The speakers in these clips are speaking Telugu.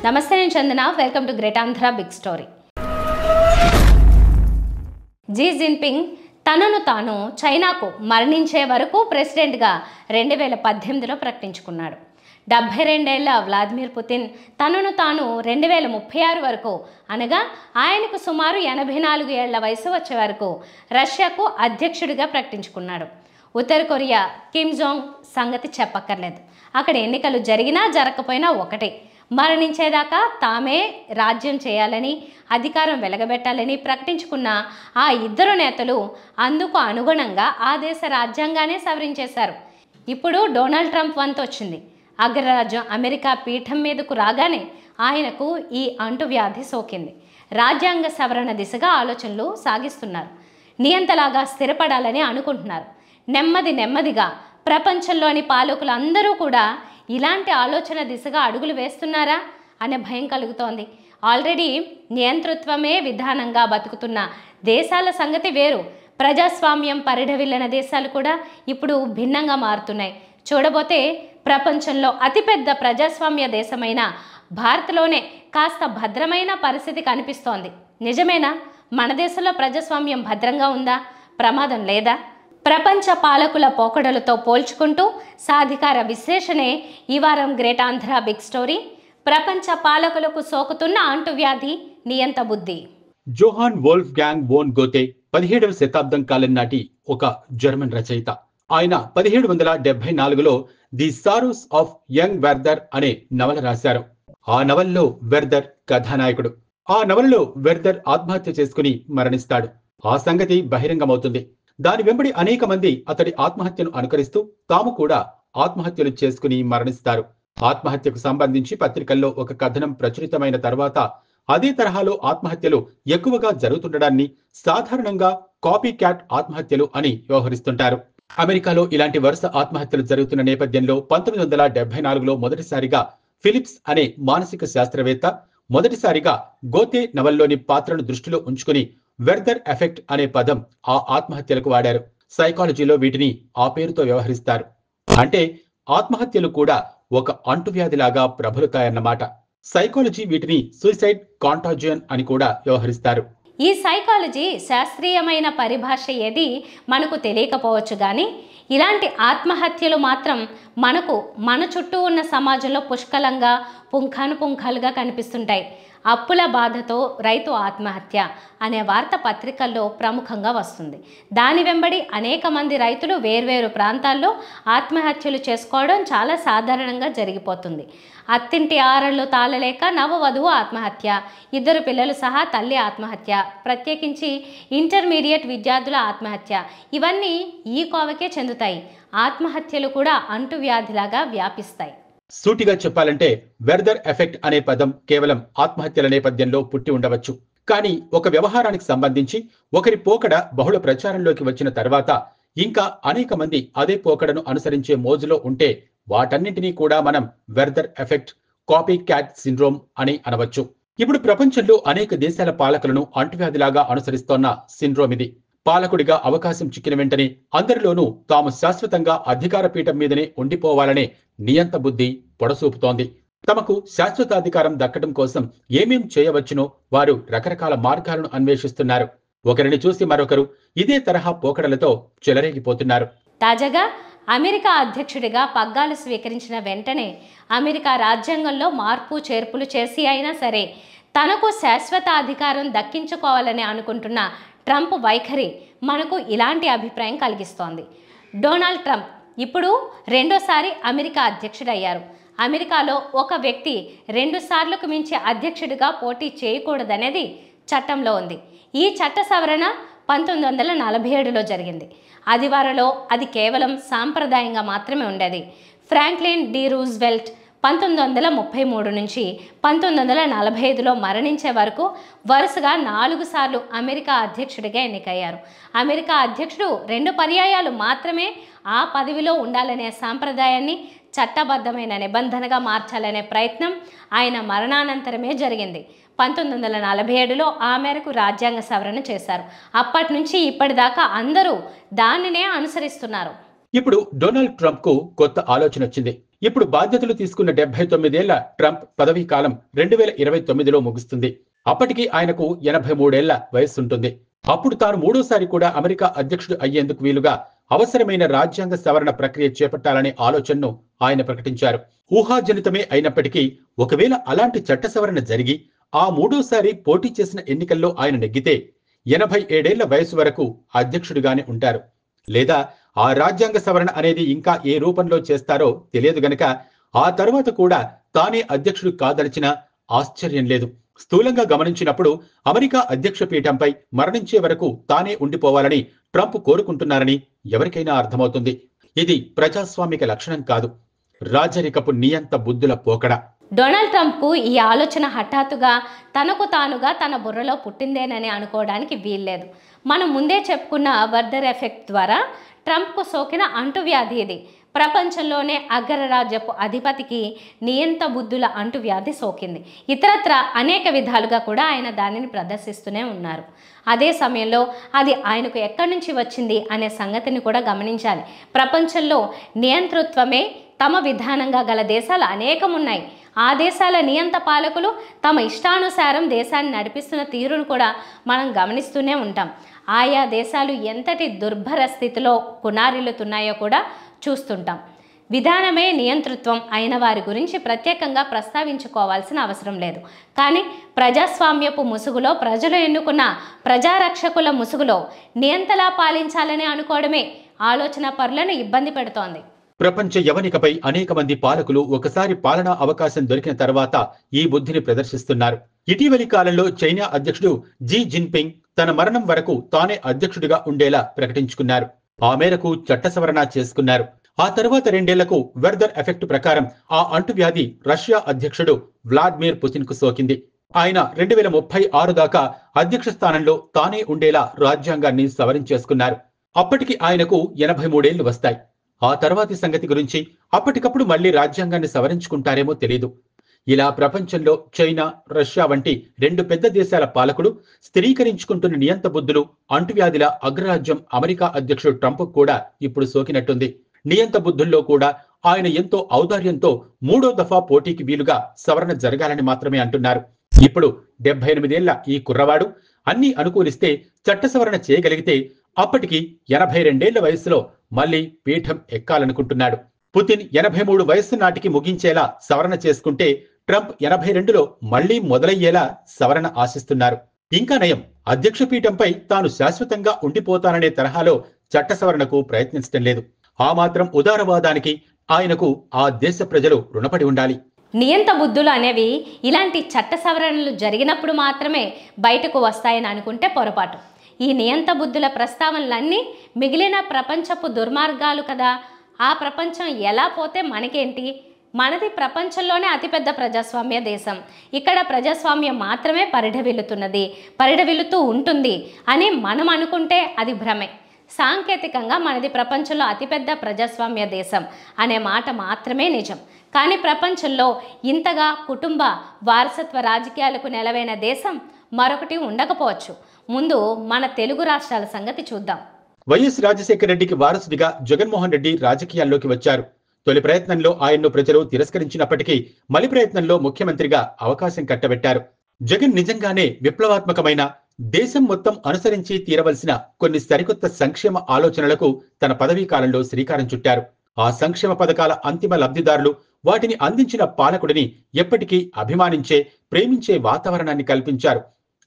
నమస్తే, నేను Chandana. Welcome to great Andhra big story. Xi Jinping తనను తాను చైనాకు మరణించే వరకు ప్రెసిడెంట్గా 2018లో ప్రకటించుకున్నాడు. 72 ఏళ్ల వ్లాదిమిర్ పుతిన్ తనను తాను 2036 వరకు, అనగా ఆయనకు సుమారు 84 ఏళ్ల వయసు వచ్చే వరకు రష్యాకు అధ్యక్షుడిగా ప్రకటించుకున్నాడు. ఉత్తర కొరియా కిమ్ జోంగ్ సంగతి చెప్పక్కర్లేదు. అక్కడ ఎన్నికలు జరిగినా జరగకపోయినా ఒకటే, మరణించేదాకా తామే రాజ్యం చేయాలని, అధికారం వెలగబెట్టాలని ప్రకటించుకున్న ఆ ఇద్దరు నేతలు అందుకు అనుగుణంగా ఆ దేశ రాజ్యాంగానే సవరించేశారు. ఇప్పుడు డొనాల్డ్ ట్రంప్ వంతు వచ్చింది. అగ్రరాజ్యం అమెరికా పీఠం మీదకు రాగానే ఆయనకు ఈ అంటువ్యాధి సోకింది. రాజ్యాంగ సవరణ దిశగా ఆలోచనలు సాగిస్తున్నారు. నియంతలాగా స్థిరపడాలని అనుకుంటున్నారు. నెమ్మదిగా ప్రపంచంలోని పాలకులు అందరూ కూడా ఇలాంటి ఆలోచన దిశగా అడుగులు వేస్తున్నారా అనే భయం కలుగుతోంది. ఆల్రెడీ నియంతృత్వమే విధానంగా బతుకుతున్న దేశాల సంగతి వేరు. ప్రజాస్వామ్యం పరిఢవిల్లిన దేశాలు కూడా ఇప్పుడు భిన్నంగా మారుతున్నాయి. చూడబోతే ప్రపంచంలో అతిపెద్ద ప్రజాస్వామ్య దేశమైన భారత్లోనే కాస్త భద్రమైన పరిస్థితి కనిపిస్తోంది. నిజమేనా? మన దేశంలో ప్రజాస్వామ్యం భద్రంగా ఉందా? ప్రమాదం లేదా? ప్రపంచ పాలకుల పోకడలతో పోల్చుకుంటూ సాధికార విశ్లేషణే ఈ వారం గ్రేట్ ఆంధ్ర బిగ్ స్టోరీ. ప్రపంచ పాలకులకు సోకుతున్న అంటువ్యాధి నియంత బుద్ధి. జోహాన్ వోల్ఫ్గాంగ్ వోన్ గోతే 17వ శతాబ్దం కాలం నాటి ఒక జర్మన్ రచయిత. ఆయన 1774లో ది సారోస్ ఆఫ్ యంగ్ వెర్దర్ అనే నవల రాశారు. ఆ నవలలో వెర్దర్ కథానాయకుడు. ఆ నవలలో వెర్దర్ ఆత్మహత్య చేసుకుని మరణిస్తాడు. ఆ సంగతి బహిరంగమవుతుంది. దాని వెంబడి అనేక మంది అతడి ఆత్మహత్యను అనుకరిస్తూ తాము కూడా ఆత్మహత్యలు చేసుకుని మరణిస్తారు. ఆత్మహత్యకు సంబంధించి పత్రికల్లో ఒక కథనం ప్రచురితమైన తర్వాత అదే తరహాలో ఆత్మహత్యలు ఎక్కువగా జరుగుతుండడాన్ని సాధారణంగా కాపీ క్యాట్ ఆత్మహత్యలు అని వ్యవహరిస్తుంటారు. అమెరికాలో ఇలాంటి వరుస ఆత్మహత్యలు జరుగుతున్న నేపథ్యంలో 1974లో మొదటిసారిగా ఫిలిప్స్ అనే మానసిక శాస్త్రవేత్త మొదటిసారిగా గోతే నవల్లోని పాత్రను దృష్టిలో ఉంచుకుని వెర్దర్ ఎఫెక్ట్ అనే పదం ఆ ఆత్మహత్యలకు వాడారు. సైకాలజీలో వీటిని ఆ పేరుతో వ్యవహరిస్తారు. అంటే ఆత్మహత్యలు కూడా ఒక అంటువ్యాధిలాగా ప్రబలుతాయన్నమాట. సైకాలజీ వీటిని సూసైడ్ కాంటాజియన్ అని కూడా వ్యవహరిస్తారు. ఈ సైకాలజీ శాస్త్రీయమైన పరిభాష ఏది మనకు తెలియకపోవచ్చు, కానీ ఇలాంటి ఆత్మహత్యలు మాత్రం మనకు మన చుట్టూ ఉన్న సమాజంలో పుష్కలంగా పుంఖానుపుంఖాలుగా కనిపిస్తుంటాయి. అప్పుల బాధతో రైతు ఆత్మహత్య అనే వార్త పత్రికల్లో ప్రముఖంగా వస్తుంది. దాని వెంబడి అనేక మంది రైతులు వేర్వేరు ప్రాంతాల్లో ఆత్మహత్యలు చేసుకోవడం చాలా సాధారణంగా జరిగిపోతుంది. అత్తింటి ఆరళ్ళు తాళలేక నవవధువు ఆత్మహత్య, 2 పిల్లలు సహా తల్లి ఆత్మహత్య, ప్రత్యేకించి ఇంటర్మీడియట్ విద్యార్థుల ఆత్మహత్య, ఇవన్నీ ఈ కోవకే చెందుతాయి. ఆత్మహత్యలు కూడా అంటువ్యాధిలాగా వ్యాపిస్తాయి. సూటిగా చెప్పాలంటే వెర్దర్ ఎఫెక్ట్ అనే పదం కేవలం ఆత్మహత్యల నేపథ్యంలో పుట్టి ఉండవచ్చు. కానీ ఒక వ్యవహారానికి సంబంధించి ఒకరి పోకడ బహుళ ప్రచారంలోకి వచ్చిన తర్వాత ఇంకా అనేక మంది అదే పోకడను అనుసరించే మోజులో ఉంటే వాటన్నింటినీ కూడా మనం వెర్దర్ ఎఫెక్ట్, కాపీ క్యాట్ సిండ్రోమ్ అని అనవచ్చు. ఇప్పుడు ప్రపంచంలో అనేక దేశాల పాలకులను అంటువ్యాధిలాగా అనుసరిస్తోన్న సిండ్రోమ్ ఇది. పాలకుడిగా అవకాశం చిక్కిన వెంటనే అందరిలోనూ తాము శాశ్వతంగా అధికార పీఠం మీదనే ఉండిపోవాలనే నియంత బుద్ధి పొడసూపుతోంది. తమకు శాశ్వతాధికారం దక్కడం కోసం ఏమేం చేయవచ్చునో వారు రకరకాల మార్గాలను అన్వేషిస్తున్నారు. ఒకరిని చూసి మరొకరు ఇదే తరహా పోకడలతో చెలరేగిపోతున్నారు. తాజాగా అమెరికా అధ్యక్షుడిగా పగ్గాలు స్వీకరించిన వెంటనే అమెరికా రాజ్యాంగంలో మార్పు చేర్పులు చేసి అయినా సరే తనకు శాశ్వత అధికారం దక్కించుకోవాలని అనుకుంటున్న ట్రంప్ వైఖరి మనకు ఇలాంటి అభిప్రాయం కలిగిస్తోంది. డొనాల్డ్ ట్రంప్ ఇప్పుడు రెండోసారి అమెరికా అధ్యక్షుడయ్యారు. అమెరికాలో ఒక వ్యక్తి 2 సార్లకు మించి అధ్యక్షుడిగా పోటీ చేయకూడదనేది చట్టంలో ఉంది. ఈ చట్ట సవరణ 1947లో జరిగింది. ఆదివారంలో అది కేవలం సాంప్రదాయంగా మాత్రమే ఉండేది. ఫ్రాంక్లిన్ డి రూజ్వెల్ట్ 1933 నుంచి 1945లో మరణించే వరకు వరుసగా 4 సార్లు అమెరికా అధ్యక్షుడిగా ఎన్నికయ్యారు. అమెరికా అధ్యక్షుడు 2 పర్యాయాలు మాత్రమే ఆ పదవిలో ఉండాలనే సాంప్రదాయాన్ని చట్టబద్ధమైన నిబంధనగా మార్చాలనే ప్రయత్నం ఆయన మరణానంతరమే జరిగింది. 1947లో ఆ మేరకు రాజ్యాంగ సవరణ చేశారు. అప్పటి నుంచి ఇప్పటిదాకా అందరూ దానినే అనుసరిస్తున్నారు. ఇప్పుడు డొనాల్డ్ ట్రంప్ కు కొత్త ఆలోచన వచ్చింది. ఇప్పుడు బాధ్యతలు తీసుకున్న 79 ఏళ్ల ట్రంప్ పదవీ కాలం 2029లో ముగుస్తుంది. అప్పటికి ఆయనకు 83 ఏళ్ల వయస్సుంటుంది. అప్పుడు తాను మూడోసారి కూడా అమెరికా అధ్యక్షుడు అయ్యేందుకు వీలుగా అవసరమైన రాజ్యాంగ సవరణ ప్రక్రియ చేపట్టాలనే ఆలోచనను ఆయన ప్రకటించారు. ఊహాజనితమే అయినప్పటికీ ఒకవేళ అలాంటి చట్ట సవరణ జరిగి ఆ మూడోసారి పోటీ చేసిన ఎన్నికల్లో ఆయన నెగ్గితే 87 ఏళ్ల వయసు వరకు అధ్యక్షుడిగానే ఉంటారు. లేదా ఆ రాజ్యాంగ సవరణ అనేది ఇంకా ఏ రూపంలో చేస్తారో తెలియదు గనక ఆ తర్వాత కూడా తానే అధ్యక్షుడు కాదలిచిన ఆశ్చర్యం లేదు. స్థూలంగా గమనించినప్పుడు అమెరికా అధ్యక్ష పీఠంపై మరణించే వరకు తానే ఉండిపోవాలని ట్రంప్ కోరుకుంటున్నారని ఎవరికైనా అర్థమవుతుంది. ఇది ప్రజాస్వామిక లక్షణం కాదు, రాజరికపు నియంత బుద్ధుల పోకడ. డొనాల్డ్ ట్రంప్కు ఈ ఆలోచన హఠాత్తుగా తనకు తానుగా తన బుర్రలో పుట్టిందేనని అనుకోవడానికి వీల్లేదు. మనం ముందే చెప్పుకున్న వర్దర్ ఎఫెక్ట్ ద్వారా ట్రంప్కు సోకిన అంటువ్యాధి ఇది. ప్రపంచంలోనే అగ్రరాజ్యపు అధిపతికి నియంత బుద్ధుల అంటువ్యాధి సోకింది. ఇతరత్ర అనేక విధాలుగా కూడా ఆయన దానిని ప్రదర్శిస్తూనే ఉన్నారు. అదే సమయంలో అది ఆయనకు ఎక్కడి నుంచి వచ్చింది అనే సంగతిని కూడా గమనించాలి. ప్రపంచంలో నియంతృత్వమే తమ విధానంగా గల దేశాలు అనేకం ఉన్నాయి. ఆ దేశాల నియంత పాలకులు తమ ఇష్టానుసారం దేశాన్ని నడిపిస్తున్న తీరును కూడా మనం గమనిస్తూనే ఉంటాం. ఆయా దేశాలు ఎంతటి దుర్భర స్థితిలో కునారిల్లుతున్నాయో కూడా చూస్తుంటాం. విధానమే నియంతృత్వం అయిన వారి గురించి ప్రత్యేకంగా ప్రస్తావించుకోవాల్సిన అవసరం లేదు. కానీ ప్రజాస్వామ్యపు ముసుగులో, ప్రజలు ఎన్నుకున్న ప్రజారక్షకుల ముసుగులో నియంతలా పాలించాలని అనుకోవడమే ఆలోచన పరులను ఇబ్బంది పెడుతోంది. ప్రపంచ యవనికపై అనేక మంది పాలకులు ఒకసారి పాలనా అవకాశం దొరికిన తర్వాత ఈ బుద్ధిని ప్రదర్శిస్తున్నారు. ఇటీవలి కాలంలో చైనా అధ్యక్షుడు జీ జిన్పింగ్ తన మరణం వరకు తానే అధ్యక్షుడిగా ఉండేలా ప్రకటించుకున్నారు. ఆ మేరకు చట్ట సవరణ చేసుకున్నారు. ఆ తర్వాత 2 ఏళ్లకు వెర్దర్ ఎఫెక్ట్ ప్రకారం ఆ అంటువ్యాధి రష్యా అధ్యక్షుడు వ్లాదిమిర్ పుతిన్ కు సోకింది. ఆయన 2036 దాకా అధ్యక్ష స్థానంలో తానే ఉండేలా రాజ్యాంగాన్ని సవరించేసుకున్నారు. అప్పటికి ఆయనకు 83 ఏళ్లు వస్తాయి. ఆ తర్వాతి సంగతి గురించి అప్పటికప్పుడు మళ్లీ రాజ్యాంగాన్ని సవరించుకుంటారేమో తెలీదు. ఇలా ప్రపంచంలో చైనా, రష్యా వంటి 2 పెద్ద దేశాల పాలకులు స్థిరీకరించుకుంటున్న నియంత బుద్ధులు అంటువ్యాధిల అగ్రరాజ్యం అమెరికా అధ్యక్షుడు ట్రంప్ కూడా ఇప్పుడు సోకినట్టుంది. నియంత బుద్ధుల్లో కూడా ఆయన ఎంతో ఔదార్యంతో 3వ దఫా పోటీకి వీలుగా సవరణ జరగాలని మాత్రమే అంటున్నారు. ఇప్పుడు 78 ఏళ్ల ఈ కుర్రవాడు అన్ని అనుకూలిస్తే చట్ట సవరణ చేయగలిగితే అప్పటికి 82 ఏళ్ల వయసులో మళ్లీ పీఠం ఎక్కాలనుకుంటున్నాడు. పుతిన్ 83 వయస్సు నాటికి ముగించేలా సవరణ చేసుకుంటే ట్రంప్ 82లో మళ్లీ మొదలయ్యేలా సవరణ ఆశిస్తున్నారు. ఇంకా నయం, అధ్యక్ష పీఠంపై తాను శాశ్వతంగా ఉండిపోతాననే తరహాలో చట్ట సవరణకు ప్రయత్నించడం లేదు. ఆ మాత్రం ఉదారవాదానికి ఆయనకు ఆ దేశ ప్రజలు రుణపడి ఉండాలి. నియంత బుద్ధులు అనేవి ఇలాంటి చట్ట సవరణలు జరిగినప్పుడు మాత్రమే బయటకు వస్తాయని అనుకుంటే పొరపాటు. ఈ నియంత బుద్ధుల ప్రస్తావనలన్నీ మిగిలిన ప్రపంచపు దుర్మార్గాలు కదా. ఆ ప్రపంచం ఎలా పోతే మనకేంటి? మనది ప్రపంచంలోనే అతిపెద్ద ప్రజాస్వామ్య దేశం. ఇక్కడ ప్రజాస్వామ్యం మాత్రమే పరిఢవిల్లుతూ ఉంటుంది అని మనం అనుకుంటే అది భ్రమే. సాంకేతికంగా మనది ప్రపంచంలో అతిపెద్ద ప్రజాస్వామ్య దేశం అనే మాట మాత్రమే నిజం. కానీ ప్రపంచంలో ఇంతగా కుటుంబ వారసత్వ రాజకీయాలకు నెలవైన దేశం మరొకటి ఉండకపోవచ్చు. ముందు మన తెలుగు రాష్ట్రాల సంగతి చూద్దాం. వైఎస్ రాజశేఖర రెడ్డికి వారసుడిగా జగన్మోహన్ రెడ్డి రాజకీయాల్లోకి వచ్చారు. తొలి ప్రయత్నంలో ఆయన్ను ప్రజలు తిరస్కరించినప్పటికీ మలి ప్రయత్నంలో ముఖ్యమంత్రిగా అవకాశం కట్టబెట్టారు. జగన్ నిజంగానే విప్లవాత్మకమైన, దేశం మొత్తం అనుసరించి తీరవలసిన కొన్ని సరికొత్త సంక్షేమ ఆలోచనలకు తన పదవీ కాలంలో శ్రీకారం చుట్టారు. ఆ సంక్షేమ పథకాల అంతిమ లబ్ధిదారులు వాటిని అందించిన పాలకుడిని ఎప్పటికీ అభిమానించే, ప్రేమించే వాతావరణాన్ని కల్పించారు.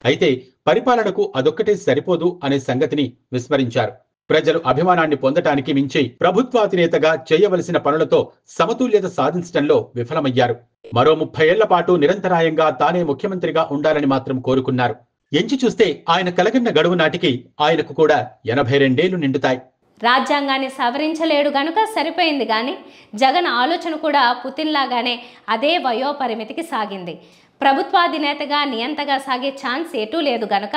అయితే పరిపాలనకు అదొక్కటే సరిపోదు అనే సంగతిని విస్మరించారు. ప్రజలు అభిమానాన్ని పొందటానికి మించి ప్రభుత్వాధినేతగా చేయవలసిన పనులతో సమతుల్యత సాధించడంలో విఫలమయ్యారు. మరో 30 ఏళ్ల పాటు నిరంతరాయంగా తానే ముఖ్యమంత్రిగా ఉండాలని మాత్రం కోరుకున్నారు. ఎంచి చూస్తే ఆయన కలగన్న గడువు నాటికి ఆయనకు కూడా 82 ఏళ్లు నిండుతాయి. రాజ్యాంగాన్ని సవరించలేడు గనుక సరిపోయింది. కానీ జగన్ ఆలోచన కూడా పుతిన్ లాగానే అదే వయోపరిమితికి సాగింది. ప్రభుత్వాధినేతగా నియంతగా సాగే ఛాన్స్ ఎటూ లేదు గనుక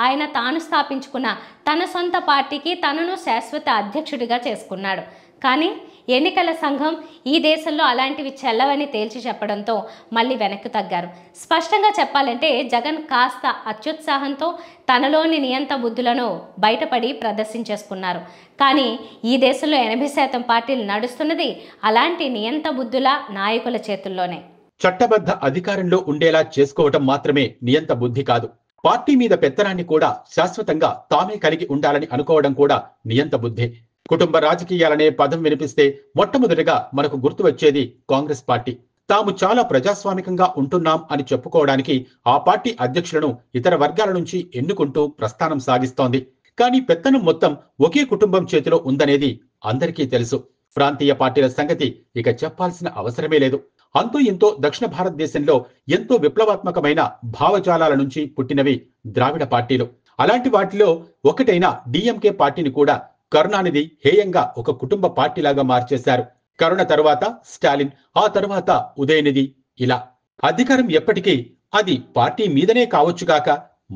ఆయన తాను స్థాపించుకున్న తన సొంత పార్టీకి తనను శాశ్వత అధ్యక్షుడిగా చేసుకున్నాడు. కానీ ఎన్నికల సంఘం ఈ దేశంలో అలాంటివి చెల్లవని తేల్చి చెప్పడంతో మళ్ళీ వెనక్కి తగ్గారు. స్పష్టంగా చెప్పాలంటే జగన్ కాస్త అత్యుత్సాహంతో తనలోని నియంత బుద్ధులను బయటపడి ప్రదర్శించేసుకున్నారు. కానీ ఈ దేశంలో 80% పార్టీలు నడుస్తున్నది అలాంటి నియంత బుద్ధుల నాయకుల చేతుల్లోనే. చట్టబద్ధ అధికారంలో ఉండేలా చేసుకోవటం మాత్రమే నియంత బుద్ధి కాదు. పార్టీ మీద పెత్తనాన్ని కూడా శాశ్వతంగా తామే కలిగి ఉండాలని అనుకోవడం కూడా నియంత బుద్ధే. కుటుంబ రాజకీయాలనే పదం వినిపిస్తే మొట్టమొదటిగా మనకు గుర్తు వచ్చేది కాంగ్రెస్ పార్టీ. తాము చాలా ప్రజాస్వామికంగా ఉంటున్నాం అని చెప్పుకోవడానికి ఆ పార్టీ అధ్యక్షులను ఇతర వర్గాల నుంచి ఎన్నుకుంటూ ప్రస్థానం సాగిస్తోంది. కానీ పెత్తనం మొత్తం ఒకే కుటుంబం చేతిలో ఉందనేది అందరికీ తెలుసు. ప్రాంతీయ పార్టీల సంగతి ఇక చెప్పాల్సిన అవసరమే లేదు. అంతో ఇంతో దక్షిణ భారతదేశంలో ఎంతో విప్లవాత్మకమైన భావజాలాల నుంచి పుట్టినవి ద్రావిడ పార్టీలు. అలాంటి వాటిలో ఒకటైన డిఎంకే పార్టీని కూడా కరుణానిధి హేయంగా ఒక కుటుంబ పార్టీలాగా మార్చేశారు. కరుణ తరువాత స్టాలిన్, ఆ తరువాత ఉదయనిధి, ఇలా అధికారం ఎప్పటికీ అది పార్టీ మీదనే కావచ్చుగాక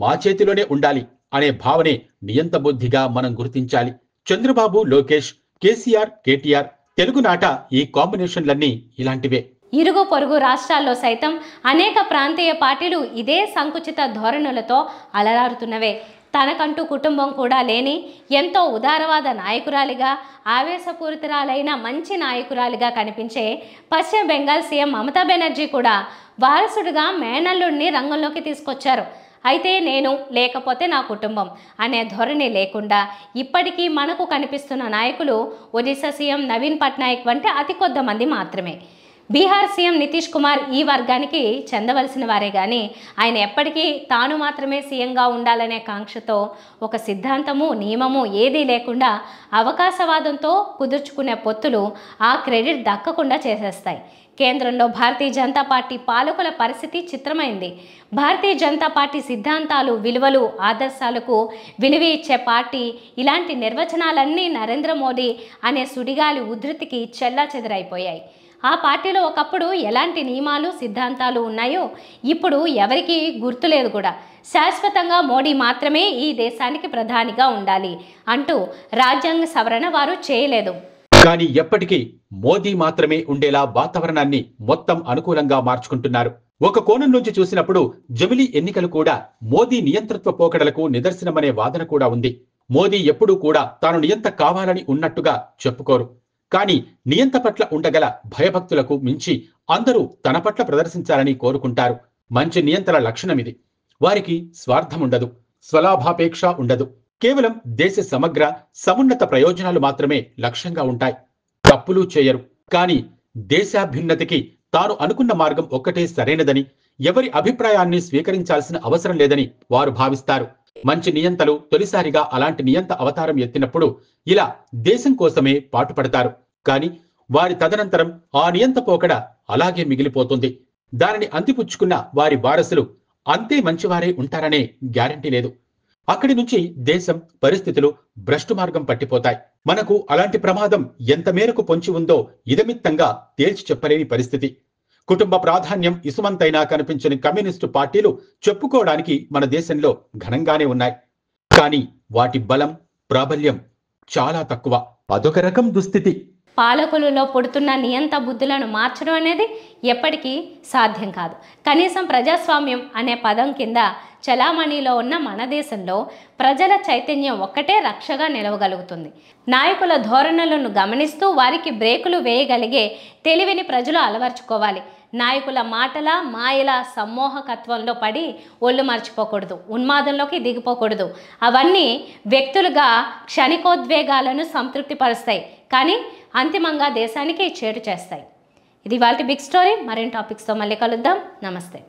మా చేతిలోనే ఉండాలి అనే భావనే నియంత బుద్ధిగా మనం గుర్తించాలి. చంద్రబాబు, లోకేష్, కేసీఆర్, కేటీఆర్, తెలుగునాట ఈ కాంబినేషన్లన్నీ ఇలాంటివే. ఇరుగు పొరుగు రాష్ట్రాల్లో సైతం అనేక ప్రాంతీయ పార్టీలు ఇదే సంకుచిత ధోరణులతో అలరారుతున్నవే. తనకంటూ కుటుంబం కూడా లేని ఎంతో ఉదారవాద నాయకురాలిగా, ఆవేశపూరితురాలైన మంచి నాయకురాలిగా కనిపించే పశ్చిమ బెంగాల్ సీఎం మమతా బెనర్జీ కూడా వారసుడిగా మేనల్లుడిని రంగంలోకి తీసుకొచ్చారు. అయితే నేను లేకపోతే నా కుటుంబం అనే ధోరణి లేకుండా ఇప్పటికీ మనకు కనిపిస్తున్న నాయకులు ఒడిశా సీఎం నవీన్ పట్నాయక్ వంటి అతి కొద్ది మంది మాత్రమే. బీహార్ సీఎం నితీష్ కుమార్ ఈ వర్గానికి చెందవలసిన వారే కానీ ఆయన ఎప్పటికీ తాను మాత్రమే సీఎంగా ఉండాలనే కాంక్షతో ఒక సిద్ధాంతము, నియమము ఏదీ లేకుండా అవకాశవాదంతో కుదుర్చుకునే పొత్తులు ఆ క్రెడిట్ దక్కకుండా చేసేస్తాయి. కేంద్రంలో భారతీయ జనతా పార్టీ పాలకుల పరిస్థితి చిత్రమైంది. భారతీయ జనతా పార్టీ సిద్ధాంతాలు, విలువలు, ఆదర్శాలకు విలువ ఇచ్చే పార్టీ. ఇలాంటి నిర్వచనాలన్నీ నరేంద్ర మోడీ అనే సుడిగాలి ఉధృతికి చెల్లాచెదరైపోయాయి. ఆ పార్టీలో ఒకప్పుడు ఎలాంటి నియమాలు, సిద్ధాంతాలు ఉన్నాయో ఇప్పుడు ఎవరికీ గుర్తులేదు కూడా. శాశ్వతంగా మోడీ మాత్రమే ఈ దేశానికి ప్రధానిగా ఉండాలి అంటూ రాజ్యాంగ సవరణ వారు చేయలేదు. కానీ ఎప్పటికీ మోదీ మాత్రమే ఉండేలా వాతావరణాన్ని మొత్తం అనుకూలంగా మార్చుకుంటున్నారు. ఒక కోణం నుంచి చూసినప్పుడు జమిలీ ఎన్నికలు కూడా మోదీ నియంతృత్వ పోకడలకు నిదర్శనమనే వాదన కూడా ఉంది. మోదీ ఎప్పుడూ కూడా తాను నియంత కావాలని ఉన్నట్టుగా చెప్పుకోరు. కానీ నియంత పట్ల ఉండగల భయభక్తులకు మించి అందరూ తన పట్ల ప్రదర్శించాలని కోరుకుంటారు. మంచి నియంతల లక్షణమిది. వారికి స్వార్థముండదు, స్వలాభాపేక్ష ఉండదు. కేవలం దేశ సమగ్ర సమున్నత ప్రయోజనాలు మాత్రమే లక్ష్యంగా ఉంటాయి. తప్పులు చేయరు. కానీ దేశాభ్యున్నతికి తాను అనుకున్న మార్గం ఒక్కటే సరైనదని, ఎవరి అభిప్రాయాన్ని స్వీకరించాల్సిన అవసరం లేదని వారు భావిస్తారు. మంచి నియంతలు తొలిసారిగా అలాంటి నియంత అవతారం ఎత్తినప్పుడు ఇలా దేశం కోసమే పాటుపడతారు. కానీ వారి తదనంతరం ఆ నియంత పోకడ అలాగే మిగిలిపోతుంది. దానిని అంతిపుచ్చుకున్న వారి వారసులు అంతే మంచివారే ఉంటారనే గ్యారంటీ లేదు. అక్కడి నుంచి దేశం, పరిస్థితులు భ్రష్టు మార్గం పట్టిపోతాయి. మనకు అలాంటి ప్రమాదం ఎంత మేరకు పొంచి ఉందో ఇదమిత్తంగా తేల్చి చెప్పలేని పరిస్థితి. కుటుంబ ప్రాధాన్యం ఇసుమంతైనా కనిపించని కమ్యూనిస్టు పార్టీలు చెప్పుకోవడానికి మన దేశంలో ఘనంగానే ఉన్నాయి. కానీ వాటి బలం, ప్రాబల్యం చాలా తక్కువ. అదొక రకం దుస్థితి. పాలకులలో పుడుతున్న నియంత బుద్ధులను మార్చడం అనేది ఎప్పటికీ సాధ్యం కాదు. కనీసం ప్రజాస్వామ్యం అనే పదం కింద చలామణిలో ఉన్న మన దేశంలో ప్రజల చైతన్యం ఒక్కటే రక్షగా నిలవగలుగుతుంది. నాయకుల ధోరణులను గమనిస్తూ వారికి బ్రేకులు వేయగలిగే తెలివిని ప్రజలు అలవర్చుకోవాలి. నాయకుల మాటల, మాయల సమ్మోహకత్వంలో పడి ఒళ్ళు మర్చిపోకూడదు, ఉన్మాదంలోకి దిగిపోకూడదు. అవన్నీ వ్యక్తులుగా క్షణికోద్వేగాలను సంతృప్తిపరుస్తాయి, కానీ అంతిమంగా దేశానికి చేటు చేస్తాయి. ఇది ఇవాల్టి బిగ్ స్టోరీ. మరిన్ని టాపిక్స్తో మళ్ళీ కలుద్దాం. నమస్తే.